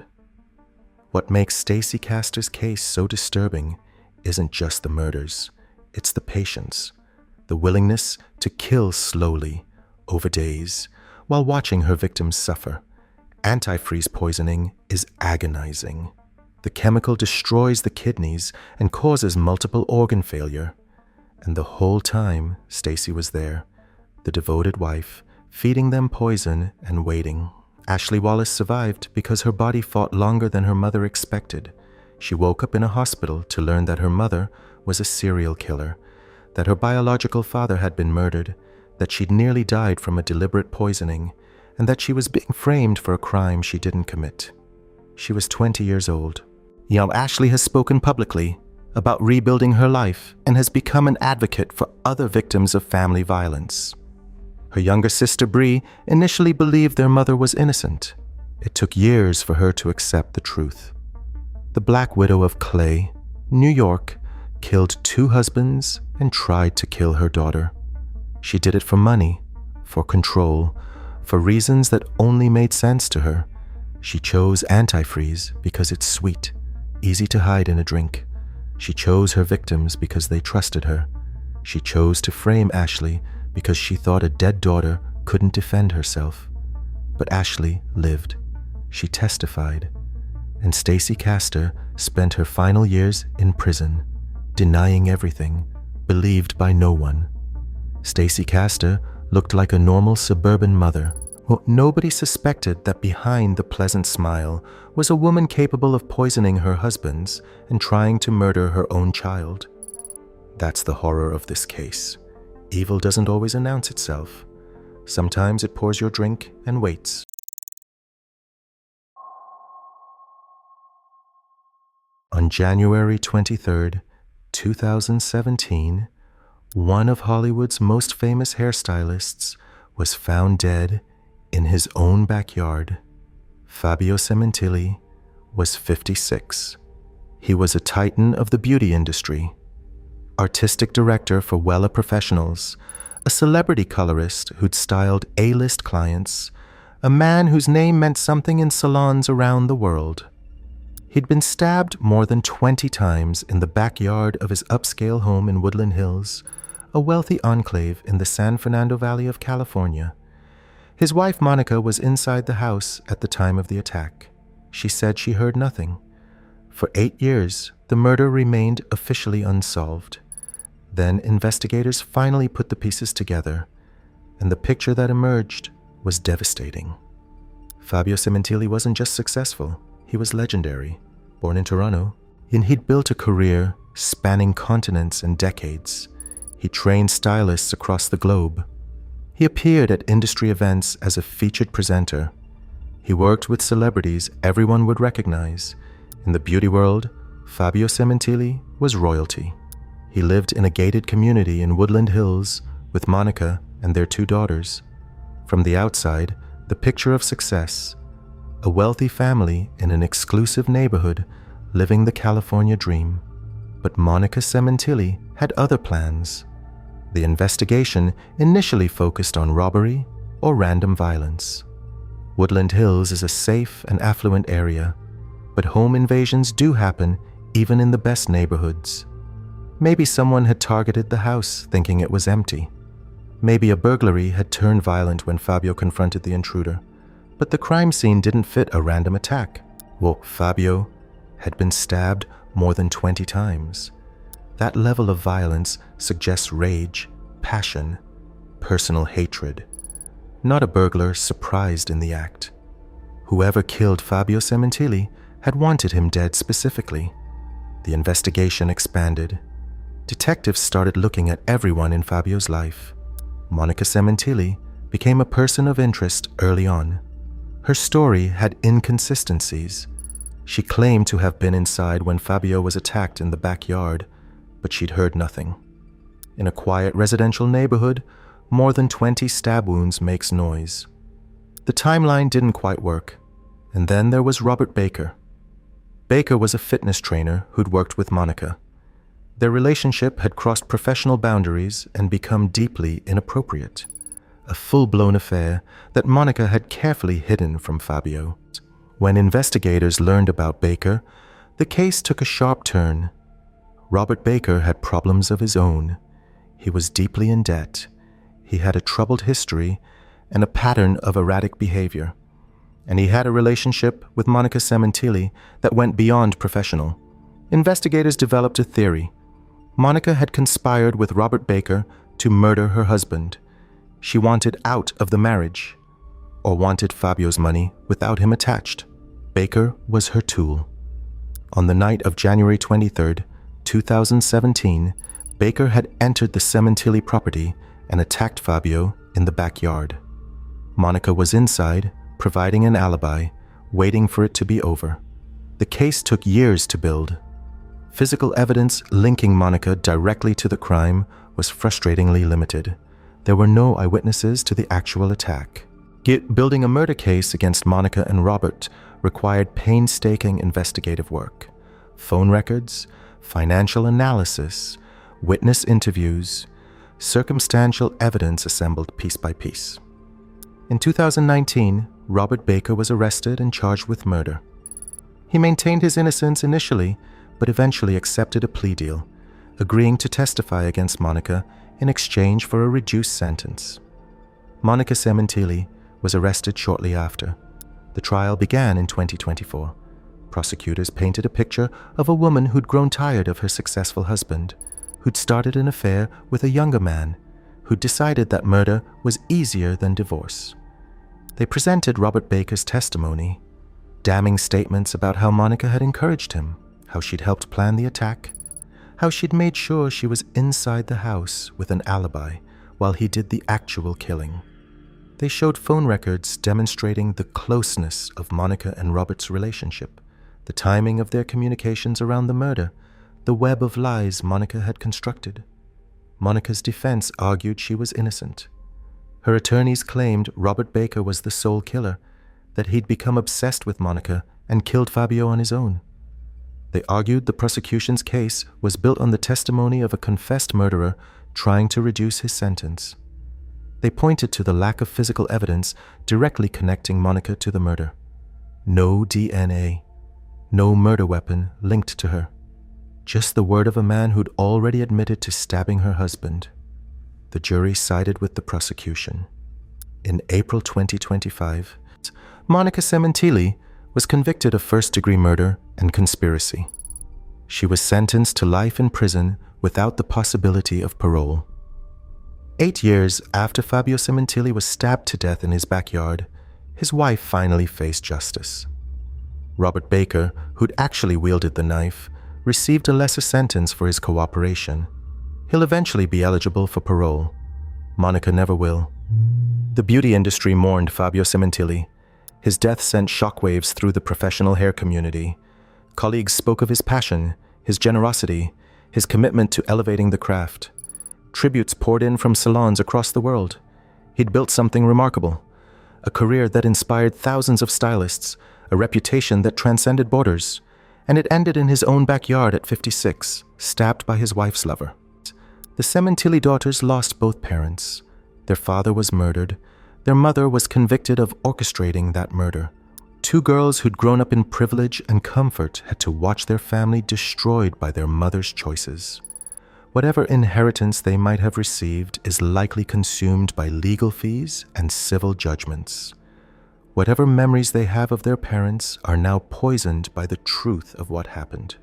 What makes Stacy Castor's case so disturbing isn't just the murders, it's the patience, the willingness to kill slowly, over days, while watching her victims suffer. Antifreeze poisoning is agonizing. The chemical destroys the kidneys and causes multiple organ failure. And the whole time, Stacy was there, the devoted wife, feeding them poison and waiting. Ashley Wallace survived because her body fought longer than her mother expected. She woke up in a hospital to learn that her mother was a serial killer, that her biological father had been murdered, that she'd nearly died from a deliberate poisoning, and that she was being framed for a crime she didn't commit. She was 20 years old. Now Ashley has spoken publicly about rebuilding her life and has become an advocate for other victims of family violence. Her younger sister Bree initially believed their mother was innocent. It took years for her to accept the truth. The Black Widow of Clay, New York, killed 2 husbands and tried to kill her daughter. She did it for money, for control, for reasons that only made sense to her. She chose antifreeze because it's sweet, easy to hide in a drink. She chose her victims because they trusted her. She chose to frame Ashley because she thought a dead daughter couldn't defend herself. But Ashley lived. She testified. And Stacy Castor spent her final years in prison, denying everything, believed by no one. Stacy Castor looked like a normal suburban mother, Well, nobody suspected that behind the pleasant smile was a woman capable of poisoning her husbands and trying to murder her own child. That's the horror of this case. Evil doesn't always announce itself. Sometimes it pours your drink and waits. On January 23, 2017, one of Hollywood's most famous hairstylists was found dead in his own backyard. Fabio Cementilli was 56. He was a titan of the beauty industry, artistic director for Wella Professionals, a celebrity colorist who'd styled A-list clients, a man whose name meant something in salons around the world. He'd been stabbed more than 20 times in the backyard of his upscale home in Woodland Hills, a wealthy enclave in the San Fernando Valley of California. His wife Monica was inside the house at the time of the attack. She said she heard nothing. For 8 years, the murder remained officially unsolved. Then investigators finally put the pieces together, and the picture that emerged was devastating. Fabio Cementilli wasn't just successful, he was legendary. Born in Toronto, and he'd built a career spanning continents and decades. He trained stylists across the globe. He appeared at industry events as a featured presenter. He worked with celebrities everyone would recognize. In the beauty world, Fabio Cementilli was royalty. He lived in a gated community in Woodland Hills with Monica and their 2 daughters. From the outside, the picture of success: a wealthy family in an exclusive neighborhood living the California dream. But Monica Cementilli had other plans. The investigation initially focused on robbery or random violence. Woodland Hills is a safe and affluent area, but home invasions do happen even in the best neighborhoods. Maybe someone had targeted the house thinking it was empty. Maybe a burglary had turned violent when Fabio confronted the intruder. But the crime scene didn't fit a random attack. Well, Fabio had been stabbed more than 20 times. That level of violence suggests rage, passion, personal hatred. Not a burglar surprised in the act. Whoever killed Fabio Cementilli had wanted him dead specifically. The investigation expanded. Detectives started looking at everyone in Fabio's life. Monica Cementilli became a person of interest early on. Her story had inconsistencies. She claimed to have been inside when Fabio was attacked in the backyard, but she'd heard nothing. In a quiet residential neighborhood, more than 20 stab wounds makes noise. The timeline didn't quite work. And then there was Robert Baker. Baker was a fitness trainer who'd worked with Monica. Their relationship had crossed professional boundaries and become deeply inappropriate. A full-blown affair that Monica had carefully hidden from Fabio. When investigators learned about Baker, the case took a sharp turn. Robert Baker had problems of his own. He was deeply in debt. He had a troubled history and a pattern of erratic behavior. And he had a relationship with Monica Cementilli that went beyond professional. Investigators developed a theory. Monica had conspired with Robert Baker to murder her husband. She wanted out of the marriage, or wanted Fabio's money without him attached. Baker was her tool. On the night of January 23, 2017, Baker had entered the Cementilli property and attacked Fabio in the backyard. Monica was inside, providing an alibi, waiting for it to be over. The case took years to build. Physical evidence linking Monica directly to the crime was frustratingly limited. There were no eyewitnesses to the actual attack. Building a murder case against Monica and Robert required painstaking investigative work. Phone records, financial analysis, witness interviews, circumstantial evidence assembled piece by piece. In 2019, Robert Baker was arrested and charged with murder. He maintained his innocence initially, but eventually accepted a plea deal, agreeing to testify against Monica in exchange for a reduced sentence. Monica Cementilli was arrested shortly after. The trial began in 2024. Prosecutors painted a picture of a woman who'd grown tired of her successful husband, who'd started an affair with a younger man, who'd decided that murder was easier than divorce. They presented Robert Baker's testimony, damning statements about how Monica had encouraged him, how she'd helped plan the attack, how she'd made sure she was inside the house with an alibi while he did the actual killing. They showed phone records demonstrating the closeness of Monica and Robert's relationship, the timing of their communications around the murder, the web of lies Monica had constructed. Monica's defense argued she was innocent. Her attorneys claimed Robert Baker was the sole killer, that he'd become obsessed with Monica and killed Fabio on his own. They argued the prosecution's case was built on the testimony of a confessed murderer trying to reduce his sentence. They pointed to the lack of physical evidence directly connecting Monica to the murder. No DNA, no murder weapon linked to her. Just the word of a man who'd already admitted to stabbing her husband. The jury sided with the prosecution. In April 2025, Monica Cementilli was convicted of first-degree murder and conspiracy. She was sentenced to life in prison without the possibility of parole. 8 years after Fabio Cementilli was stabbed to death in his backyard, his wife finally faced justice. Robert Baker, who'd actually wielded the knife, received a lesser sentence for his cooperation. He'll eventually be eligible for parole. Monica never will. The beauty industry mourned Fabio Cementilli. His death sent shockwaves through the professional hair community. Colleagues spoke of his passion, his generosity, his commitment to elevating the craft. Tributes poured in from salons across the world. He'd built something remarkable, a career that inspired thousands of stylists, a reputation that transcended borders, and it ended in his own backyard at 56, stabbed by his wife's lover. The Cementilli daughters lost both parents. Their father was murdered. Their mother was convicted of orchestrating that murder. Two girls who'd grown up in privilege and comfort had to watch their family destroyed by their mother's choices. Whatever inheritance they might have received is likely consumed by legal fees and civil judgments. Whatever memories they have of their parents are now poisoned by the truth of what happened.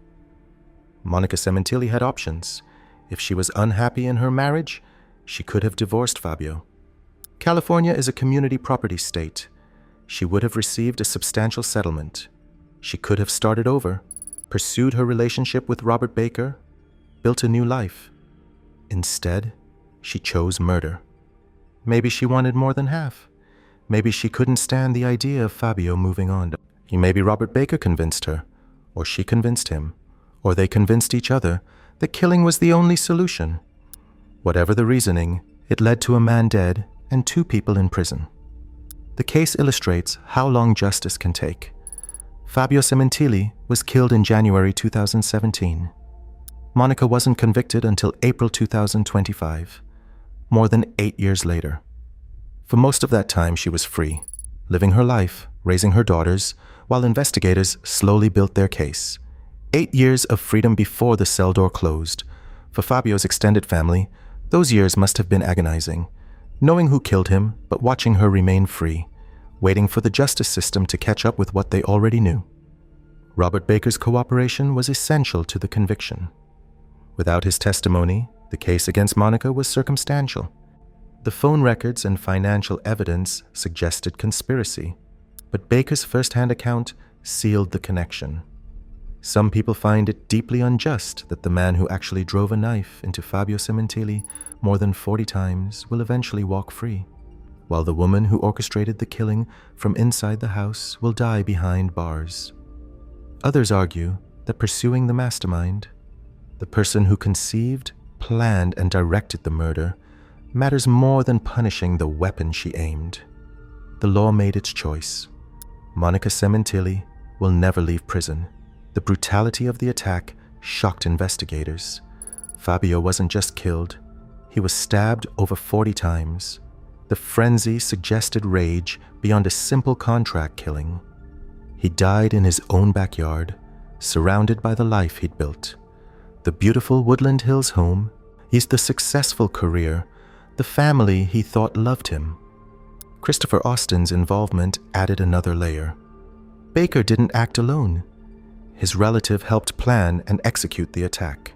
Monica Cementilli had options. If she was unhappy in her marriage, she could have divorced Fabio. California is a community property state. She would have received a substantial settlement. She could have started over, pursued her relationship with Robert Baker, built a new life. Instead, she chose murder. Maybe she wanted more than half. Maybe she couldn't stand the idea of Fabio moving on. Maybe Robert Baker convinced her, or she convinced him, or they convinced each other that killing was the only solution. Whatever the reasoning, it led to a man dead and 2 people in prison. The case illustrates how long justice can take. Fabio Cementilli was killed in January 2017. Monica wasn't convicted until April 2025, more than 8 years later. For most of that time, she was free, living her life, raising her daughters, while investigators slowly built their case. 8 years of freedom before the cell door closed. For Fabio's extended family, those years must have been agonizing, knowing who killed him, but watching her remain free, waiting for the justice system to catch up with what they already knew. Robert Baker's cooperation was essential to the conviction. Without his testimony, the case against Monica was circumstantial. The phone records and financial evidence suggested conspiracy, but Baker's first-hand account sealed the connection. Some people find it deeply unjust that the man who actually drove a knife into Fabio Cementilli more than 40 times will eventually walk free, while the woman who orchestrated the killing from inside the house will die behind bars. Others argue that pursuing the mastermind, the person who conceived, planned, and directed the murder, matters more than punishing the weapon she aimed. The law made its choice. Monica Cementilli will never leave prison. The brutality of the attack shocked investigators. Fabio wasn't just killed, he was stabbed over 40 times. The frenzy suggested rage beyond a simple contract killing. He died in his own backyard, surrounded by the life he'd built. The beautiful Woodland Hills home, the successful career, the family he thought loved him. Christopher Austin's involvement added another layer. Baker didn't act alone. His relative helped plan and execute the attack.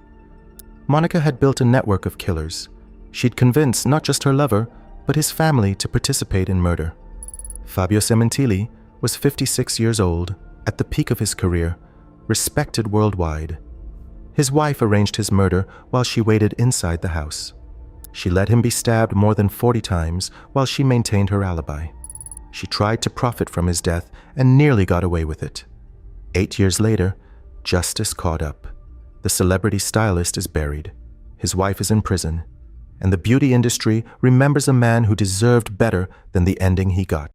Monica had built a network of killers. She'd convinced not just her lover, but his family to participate in murder. Fabio Sementilli was 56 years old, at the peak of his career, respected worldwide. His wife arranged his murder while she waited inside the house. She let him be stabbed more than 40 times while she maintained her alibi. She tried to profit from his death and nearly got away with it. 8 years later, justice caught up. The celebrity stylist is buried. His wife is in prison. And the beauty industry remembers a man who deserved better than the ending he got.